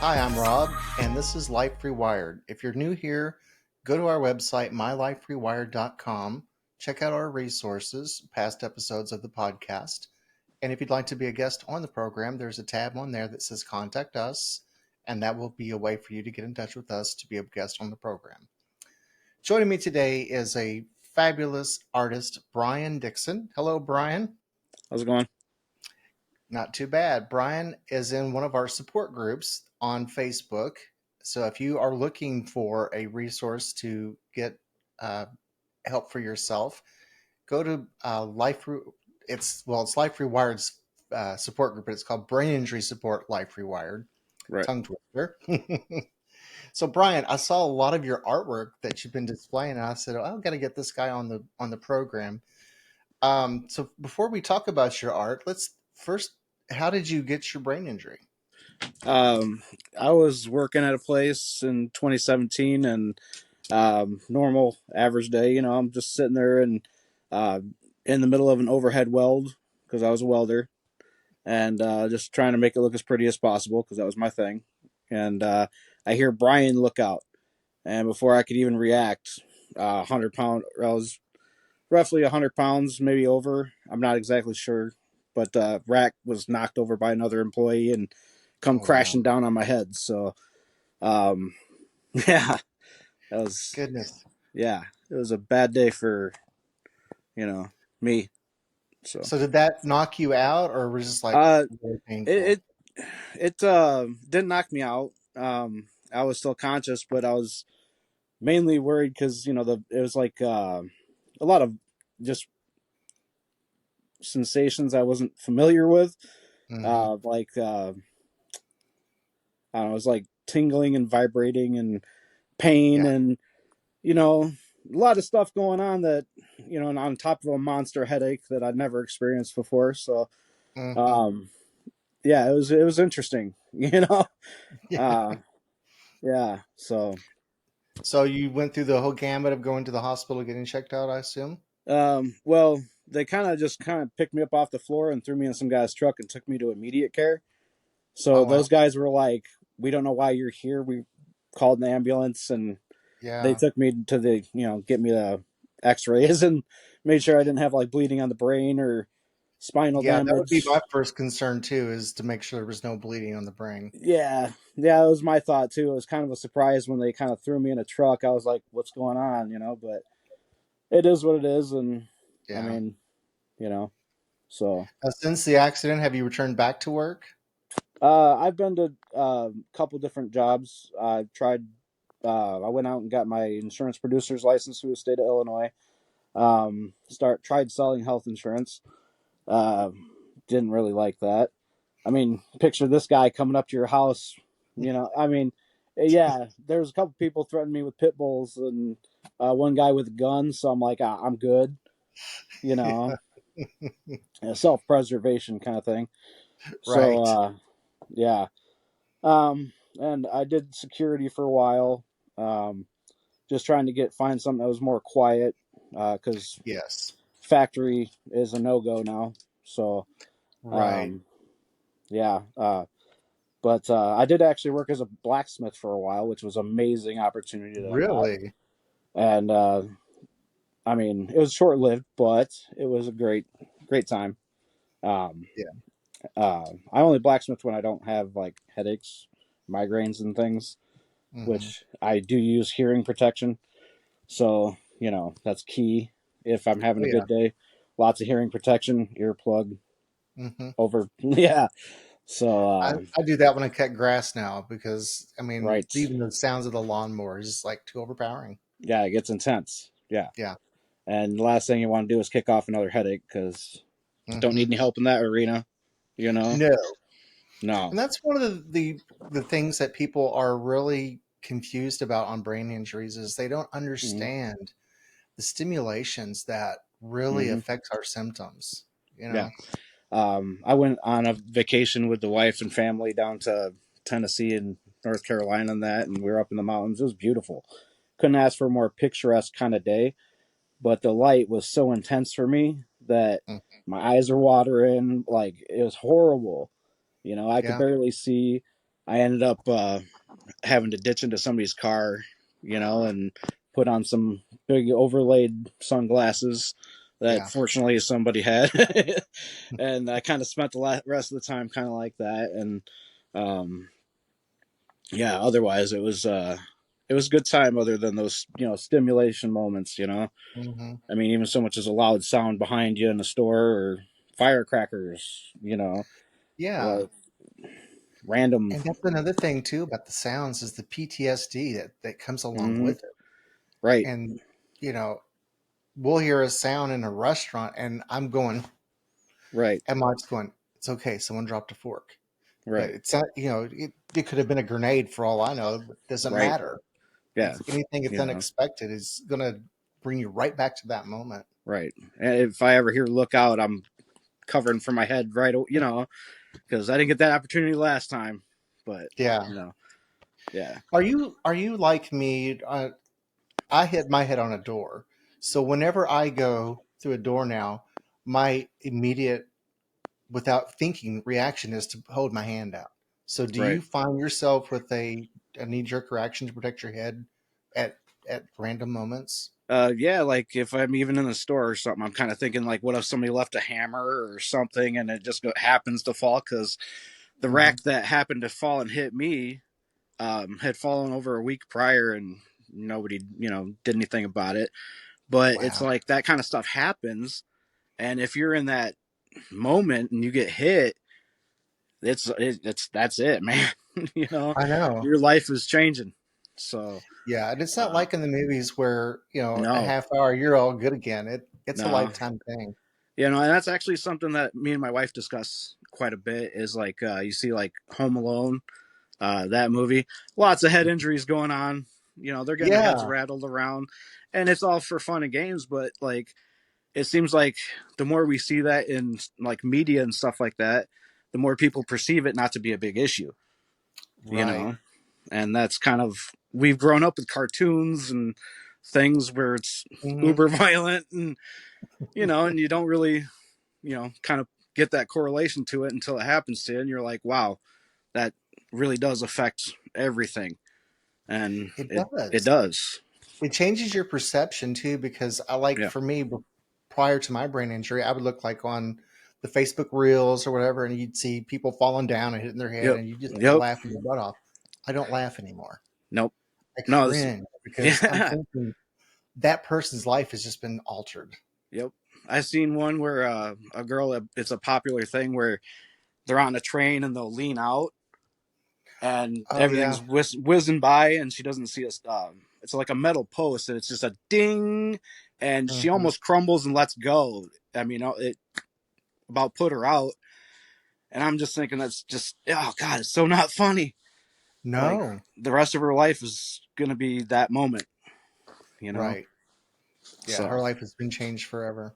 Hi, I'm Rob, and this is Life Rewired. If you're new here, go to our website, myliferewired.com. Check out our resources, past episodes of the podcast. And if you'd like to be a guest on the program, there's a tab on there that says Contact Us, and that will be a way for you to get in touch with us to be a guest on the program. Joining me today is a fabulous artist, Brian Dixon. Hello, Brian. How's it going? Not too bad. Brian is in one of our support groups on Facebook. So if you are looking for a resource to get help for yourself, go to it's Life Rewired's support group, but it's called Brain Injury Support Life Rewired. Right. Tongue twister. So Brian, I saw a lot of your artwork that you've been displaying, and I said, oh, I've got to get this guy on the program. So before we talk about your art, let's first, how did you get your brain injury? I was working at a place in 2017 and normal average day, I'm just sitting there and in the middle of an overhead weld because I was a welder and just trying to make it look as pretty as possible because that was my thing. And I hear Brian look out. And before I could even react, 100 pound, I was roughly 100 pounds, maybe over. I'm not exactly sure. But rack was knocked over by another employee and come crashing down on my head. So, yeah, that was Goodness. Yeah, it was a bad day for me. So did that knock you out, or was it just like really painful? It didn't knock me out. I was still conscious, but I was mainly worried because it was like a lot of just sensations I wasn't familiar with. Mm-hmm. I don't know, it was like tingling and vibrating and pain and a lot of stuff going on that and on top of a monster headache that I'd never experienced before. So Mm-hmm. yeah, it was interesting. Yeah. Yeah. So you went through the whole gamut of going to the hospital, getting checked out, I assume? Well, they kind of picked me up off the floor and threw me in some guy's truck and took me to immediate care. So Oh, wow. those guys were like, we don't know why you're here. We called an ambulance and they Yeah. took me to the, get me the x-rays and made sure I didn't have like bleeding on the brain or spinal Yeah, that would be damage. my first concern too, is to make sure there was no bleeding on the brain. Yeah. Yeah. It was my thought too. It was kind of a surprise when they kind of threw me in a truck. I was like, what's going on? But it is what it is. And I Yeah. mean, so. Since the accident, have you returned back to work? I've been to a couple different jobs. I've tried. I went out and got my insurance producer's license through the state of Illinois. Tried selling health insurance. Uh, didn't really like that. I mean, picture this guy coming up to your house. I mean, yeah, there was a couple people threatening me with pit bulls and one guy with a gun. So I'm like, I'm good. Self-preservation kind of thing. Right. So yeah. And I did security for a while, just trying to find something that was more quiet, because Yes. factory is a no-go now. So, Right. um, yeah. But I did actually work as a blacksmith for a while, which was an amazing opportunity that I got. Really? And I mean, it was short-lived, but it was a great time. Um, Yeah. I only blacksmith when I don't have like headaches, migraines, and things, Mm-hmm. which I do use hearing protection. So, that's key. If I'm having Oh, a yeah. good day, lots of hearing protection, earplug Mm-hmm. over. Yeah. So, I do that when I cut grass now because, I mean, right. even the sounds of the lawnmower is just like too overpowering. Yeah, it gets intense. Yeah. Yeah. And the last thing you want to do is kick off another headache because don't need Mm-hmm. any help in that arena, No. No. And that's one of the things that people are really confused about on brain injuries is they don't Mm-hmm. understand the stimulations that really Mm-hmm. affect our symptoms, you Yeah. know? I went on a vacation with the wife and family down to Tennessee and North Carolina and that, and we were up in the mountains. It was beautiful. Couldn't ask for a more picturesque kind of day, but the light was so intense for me that Mm. my eyes are watering. Like, it was horrible. I could Yeah. barely see. I ended up having to ditch into somebody's car, and put on some big overlaid sunglasses that Yeah. fortunately somebody had. And I kind of spent the rest of the time kind of like that. And um, yeah, otherwise it was a good time other than those, stimulation moments. Hmm. I mean, even so much as a loud sound behind you in the store or firecrackers, Yeah. like random. And that's another thing too about the sounds is the PTSD that comes along Hmm. with it. Right, And you know, we'll hear a sound in a restaurant, and I'm going, right, and Mike's going, "It's okay, someone dropped a fork." But right, it's not, it could have been a grenade for all I know. But it doesn't right. matter. Yeah, It's anything that's you know, unexpected is gonna bring you right back to that moment. right. And if I ever hear "look out," I'm covering for my head right, because I didn't get that opportunity last time. But Yeah. you know, yeah, Are you like me? I hit my head on a door. So whenever I go through a door now, my immediate, without thinking, reaction is to hold my hand out. So do right. you find yourself with a knee jerk reaction to protect your head at random moments? Yeah, like if I'm even in the store or something, I'm kind of thinking like, what if somebody left a hammer or something and it just happens to fall? Because the Hmm. rack that happened to fall and hit me had fallen over a week prior, and nobody, did anything about it. But it's Wow. like that kind of stuff happens, and if you're in that moment and you get hit, it's that's it, man. you know, I know. your life is changing. So Yeah, and it's not uh, like in the movies where, a no, half hour you're all good again. It's a no, lifetime thing. and that's actually something that me and my wife discuss quite a bit. Is like you see like Home Alone, that movie, lots of head injuries going on. They're getting their heads Yeah. rattled around, and it's all for fun and games. But like, it seems like the more we see that in like media and stuff like that, the more people perceive it not to be a big issue. You Right. know, and that's kind of, we've grown up with cartoons and things where it's Hmm. uber violent, and and you don't really kind of get that correlation to it until it happens to you, and you're like, wow, that really does affect everything. And It it does. does. It changes your perception too, because I like Yeah. for me prior to my brain injury, I would look like on the Facebook reels or whatever, and you'd see people falling down and hitting their head, Yep. and you just Yep. laughing your butt off. I don't laugh anymore. Nope. I No. This, cringe because I'm yeah. thinking that person's life has just been altered. Yep. I seen one where a girl, it's a popular thing where they're on a train and they'll lean out and Oh yeah. everything's whizzing by and she doesn't see us. It's like a metal post and it's just a ding, and she Hmm. almost crumbles and lets go. I mean, it about put her out, and I'm just thinking that's just, oh god, it's so not funny. Like, No. the rest of her life is gonna be that moment, you know. Right. Yeah, her So life has been changed forever.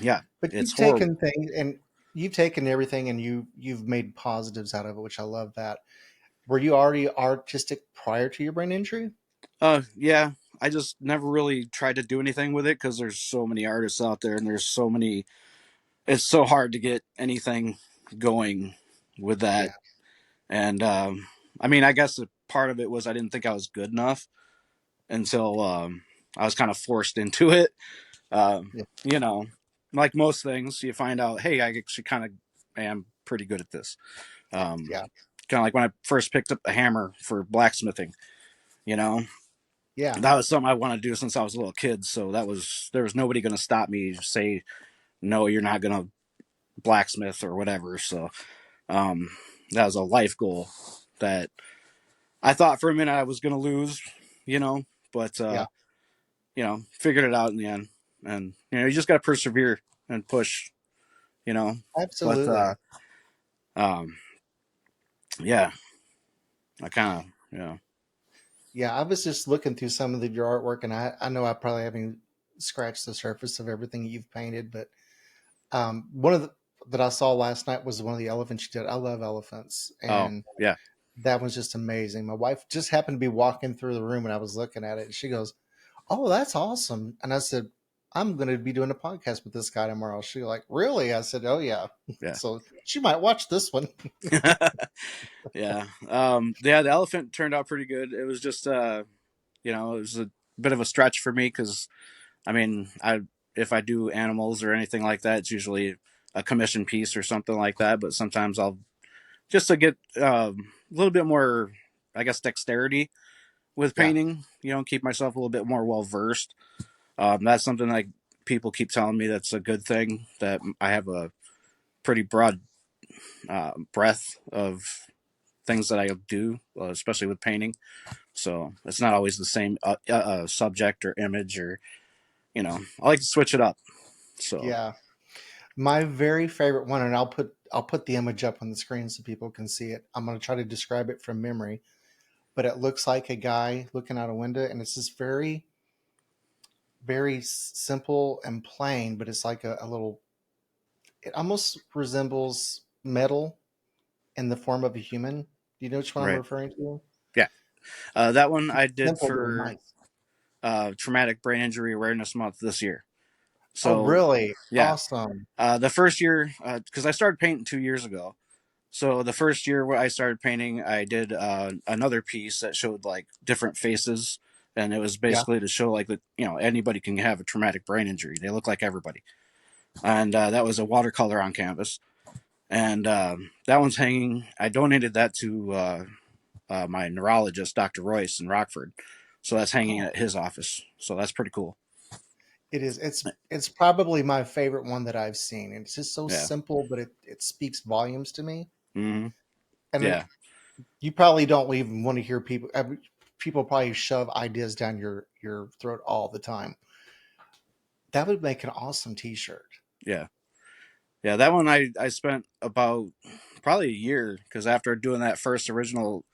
yeah, But it's you've horrible. taken things and you've taken everything and you've made positives out of it, which I love that. Were you already artistic prior to your brain injury? Yeah, I just never really tried to do anything with it because there's so many artists out there and there's so many. It's so hard to get anything going with Yeah. that. And I mean, I guess a part of it was I didn't think I was good enough until I was kind of forced into it. Yeah. You know, like most things, you find out, hey, I actually kind of am pretty good at this. Um, Yeah. Kind of like when I first picked up the hammer for blacksmithing. You know, Yeah. that was something I wanted to do since I was a little kid. So there was nobody going to stop me, say no, you're not going to blacksmith or whatever. So um, that was a life goal that I thought for a minute I was going to lose, you know, but Yeah. figured it out in the end. And you just got to persevere and push, you know. But Absolutely. um, yeah, I kind of, Yeah. I was just looking through some of your artwork, and I know I probably haven't scratched the surface of everything you've painted, but one of the that I saw last night was one of the elephants you did. I love elephants, oh and yeah. that was just amazing. My wife just happened to be walking through the room, and I was looking at it, and she goes, "Oh, that's awesome!" And I said, "I'm going to be doing a podcast with this guy tomorrow." She like, "Really?" I said, "Oh yeah." Yeah. So she might watch this one. Yeah. Yeah, the elephant turned out pretty good. It was just it was a bit of a stretch for me because I mean, I if I do animals or anything like that, it's usually a commission piece or something like that. But sometimes I'll just to get a little bit more, I guess, dexterity with Yeah, painting. Keep myself a little bit more well versed. That's something like people keep telling me that's a good thing. That I have a pretty broad breadth of things that I do, especially with painting. So it's not always the same subject or image, or I like to switch it up. So yeah. My very favorite one, and I'll put the image up on the screen so people can see it. I'm going to try to describe it from memory, but it looks like a guy looking out a window, and it's just very, very simple and plain, but it's like a little. It almost resembles metal in the form of a human. Do you know which one I'm right, referring to? yeah, that one I did Simple but for nice. Traumatic Brain Injury Awareness Month this year. Oh, So really? yeah, Awesome. the first year, because I started painting 2 years ago. So the first year where I started painting, I did another piece that showed like different faces, and it was Yeah. basically to show like that anybody can have a traumatic brain injury. They look like everybody, and that was a watercolor on canvas, and that one's hanging. I donated that to my neurologist, Dr. Royce in Rockford, so that's hanging Oh, at his office. So that's pretty cool. it is. It's probably my favorite one that I've seen. And it's just so Yeah. simple, but it speaks volumes to me. Hmm. And Yeah. you probably don't even want to hear people. People probably shove ideas down your throat all the time. That would make an awesome T-shirt. Yeah. Yeah. That one I spent about probably a year because after doing that first original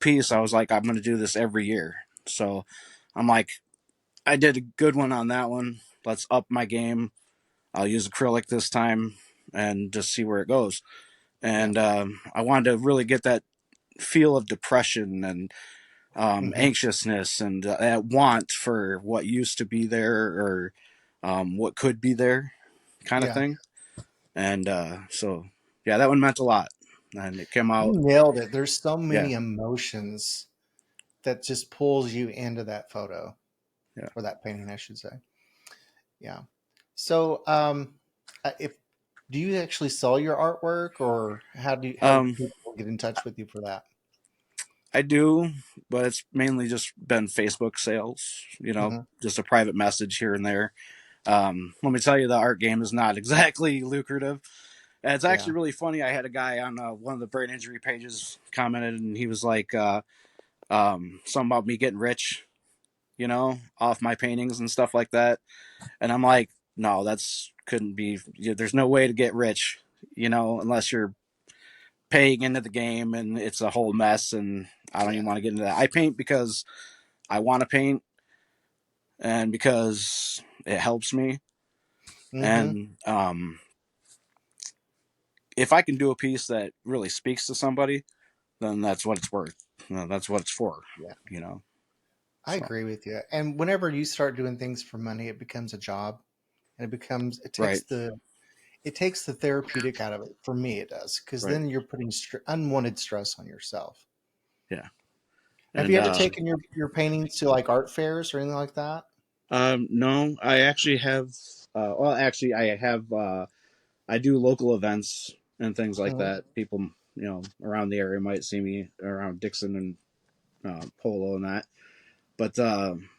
piece, I was like, I'm going to do this every year. So I'm like, I did a good one on that one. Let's up my game. I'll use acrylic this time and just see where it goes. Yeah. And I wanted to really get that feel of depression and Hmm. anxiousness and that want for what used to be there or what could be there kind of Yeah. thing. And so, yeah, that one meant a lot. And it came You out, nailed it. There's so yeah, many emotions that just pulls you into that photo yeah. or that painting, I should say. Yeah. So, if do you actually sell your artwork, or how do Um, people get in touch with you for that? I do, but it's mainly just been Facebook sales, Hmm. just a private message here and there. Let me tell you, the art game is not exactly lucrative. And it's Yeah. actually really funny. I had a guy on one of the brain injury pages commented, and he was like, something about me getting rich, off my paintings and stuff like that. And I'm like, no, that's couldn't be. There's no way to get rich, unless you're paying into the game, and it's a whole mess. And I don't even Yeah. want to get into that. I paint because I want to paint and because it helps me. Hmm. And if I can do a piece that really speaks to somebody, then that's what it's worth. That's what it's for, Yeah. you know. I So agree with you. And whenever you start doing things for money, it becomes a job, and it takes right, the therapeutic out of it. For me, it does, because right, then you're putting unwanted stress on yourself. yeah, Have you and ever taken your paintings to like art fairs or anything like that? no, I actually have. Well, actually, I have. I do local events and things like Mhm. that. People, around the area might see me around Dixon and Polo and that. But um,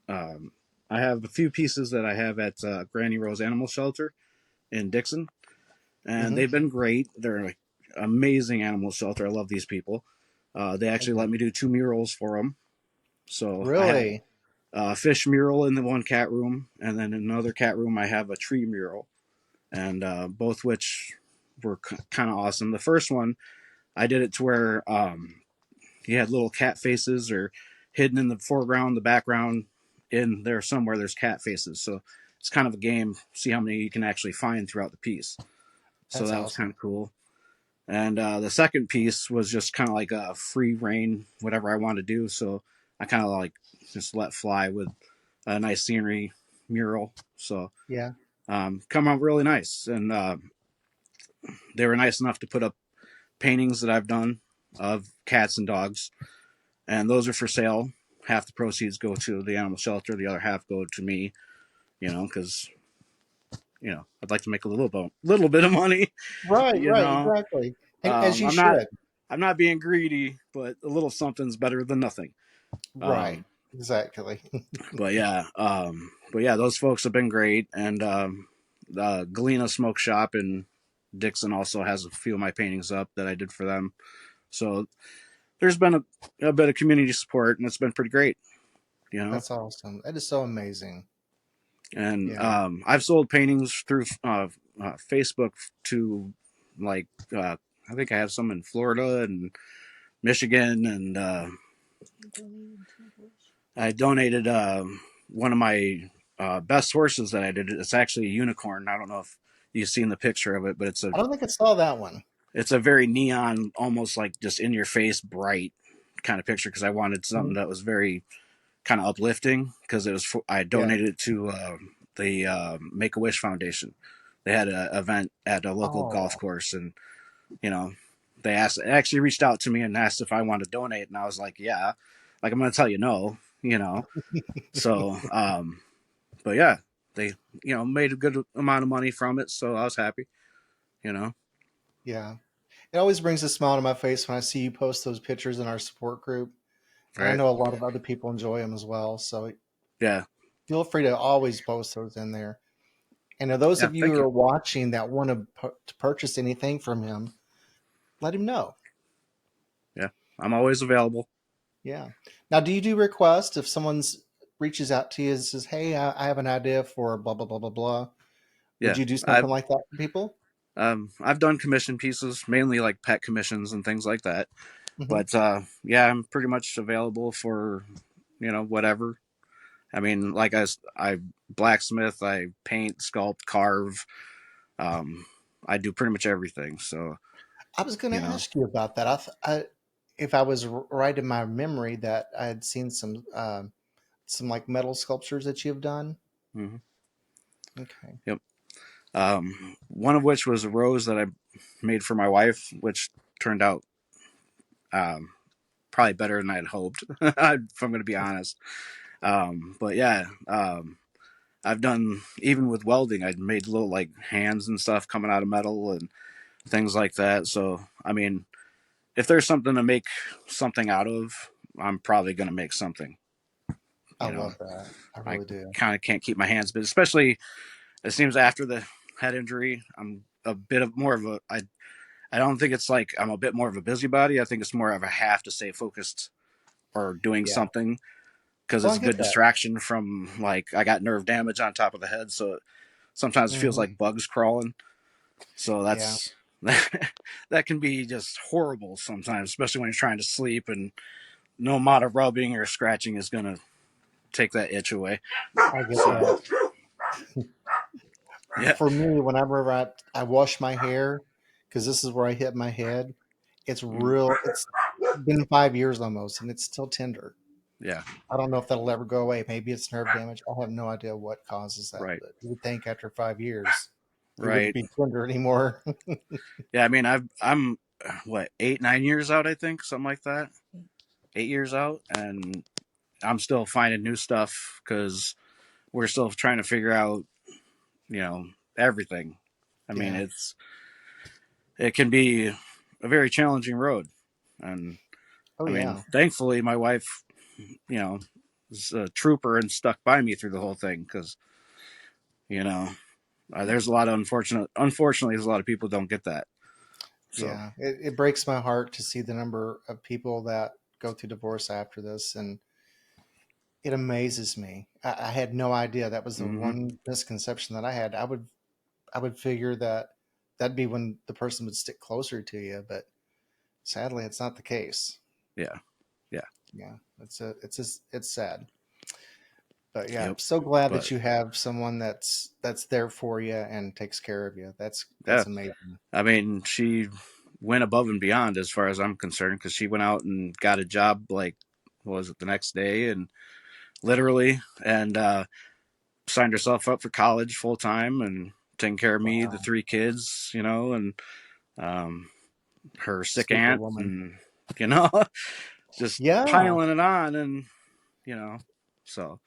I have a few pieces that I have at Granny Rose Animal Shelter in Dixon, and Mhm. they've been great. They're like amazing animal shelter. I love these people. They actually Okay. let me do two murals for them. So I have Really? a fish mural in the one cat room, and then in another cat room I have a tree mural, and both which were kind of awesome. The first one I did it to where you had little cat faces or hidden in the foreground, the background, in there somewhere there's cat faces. So it's kind of a game, see how many you can actually find throughout the piece. So That's that was kind awesome. of cool. And the second piece was just kind of like a free reign, whatever I want to do. So I kind of like just let fly with a nice scenery mural. So Yeah. come out really nice. And they were nice enough to put up paintings that I've done of cats and dogs, and those are for sale. Half the proceeds go to the animal shelter, the other half go to me. Because I'd like to make a little bit of money. Right, You right, know, exactly. And as you I'm not should. being greedy, but a little something's better than nothing. Right, Um, exactly. but yeah, those folks have been great, and the Galena Smoke Shop in Dixon also has a few of my paintings up that I did for them. So there's been a bit of community support, and it's been pretty great. You know, That's awesome. That is so amazing. and Yeah. I've sold paintings through Facebook to like I think I have some in Florida and Michigan, and I donated one of my best horses that I did. It's actually a unicorn. I don't know if you've seen the picture of it, but I don't think I saw that one. it's a very neon, almost like just in your face, bright kind of picture because I wanted something Mhm. that was very kind of uplifting because I Yeah. donated it to the Make a Wish Foundation. They had an event at a local golf Oh, course, and you know they actually reached out to me and asked if I wanted to donate, and I was like, yeah, like I'm gonna tell you no, So, but yeah, they made a good amount of money from it, so I was happy, you know. yeah. It always brings a smile to my face when I see you post those pictures in our support group. And I Right? know a lot of other people enjoy them as well. So Yeah, feel free to always post those in there. And to those yeah. of you Thank who you. are watching that want to purchase anything from him, let him know. Yeah, I'm always available. Yeah. Now, do you do requests if someone's reaches out to you and says, "Hey, I have an idea for blah blah blah blah blah"? Would Yeah, you do something like that for people? I've done commission pieces, mainly like pet commissions and things like that. Hmm. But yeah, I'm pretty much available for whatever. I mean, like I blacksmith, I paint, sculpt, carve. Um, I do pretty much everything. So I was going you to know, ask you about that. If I was right in my memory, that I had seen some like metal sculptures that you have done. hmm Okay. yep. One of which was a rose that I made for my wife, which turned out um, probably better than I'd hoped. If I'm going to be honest. But yeah, I've done even with welding. I'd made little like hands and stuff coming out of metal and things like that. So I mean, if there's something to make something out of, I'm probably going to make something. I You know, love that. I I really do. kind of can't keep my hands, but especially it seems after the head injury, I'm a bit of more of a. I don't think it's like I'm a bit more of a busybody. I think it's more of a have to stay focused or doing Yeah. something because Well, it's I a get good that. distraction from like I got nerve damage on top of the head, so sometimes it feels Hmm. like bugs crawling. So Yeah. that's that can be just horrible sometimes, especially when you're trying to sleep and no amount of rubbing or scratching is gonna take that itch away. I get So that. yeah, For me, whenever I wash my hair, because this is where I hit my head, it's mm, real. It's been 5 years almost, and it's still tender. yeah, I don't know if that'll ever go away. Maybe it's nerve damage. I have no idea what causes that, right, but you would think after 5 years it wouldn't right. be tender anymore. Yeah, I mean I'm what 8 9 years out, I think something like that. 8 years out, and I'm still finding new stuff because we're still trying to figure out you know everything. I mean Yeah. it can be a very challenging road, and Oh I mean yeah. thankfully my wife you know is a trooper and stuck by me through the whole thing because you know there's a lot of unfortunately there's a lot of people don't get that. So Yeah. It breaks my heart to see the number of people that go through divorce after this, and it amazes me. I had no idea that was the hmm one misconception that I had. I would figure that that'd be when the person would stick closer to you, but sadly, it's not the case. yeah, yeah, Yeah, it's sad. But yeah, yep, I'm so glad but that you have someone that's there for you and takes care of you. yeah, That's amazing. I mean she went above and beyond as far as I'm concerned because she went out and got a job like what was it the next day and literally and signed herself up for college full time and taking care of me, the Wow. three kids, and um, her sick aunt, Superwoman. and just Yeah. piling it on, and so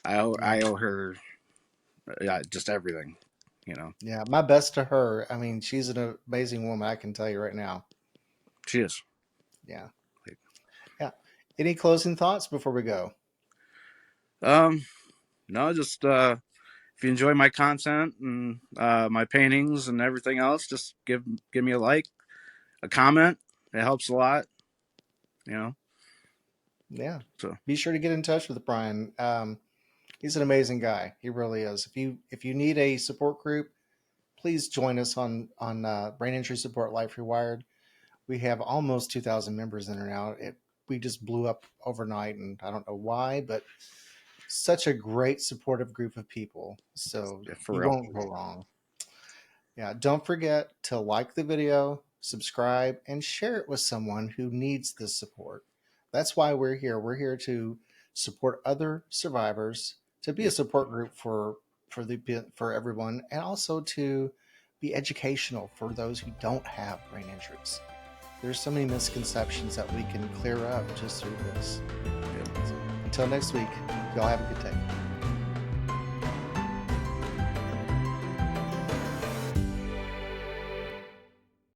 I owe her just everything. Yeah. My best to her. I mean, she's an amazing woman. I can tell you right now. She is. Yeah. Yeah. Any closing thoughts before we go? No, just if you enjoy my content and my paintings and everything else, just give me a like, a comment. It helps a lot. Yeah. So Be sure to get in touch with Brian. He's an amazing guy. He really is. If you need a support group, please join us on Brain Injury Support Life Rewired. We have almost 2,000 members in there now. We just blew up overnight, and I don't know why, but such a great supportive group of people. So yeah, for you real. won't go wrong. Yeah, don't forget to like the video, subscribe, and share it with someone who needs this support. That's why we're here. We're here to support other survivors, to be a Yep. support group for everyone, and also to be educational for those who don't have brain injuries. There's so many misconceptions that we can clear up just through this. Yep. So, until next week, y'all have a good day.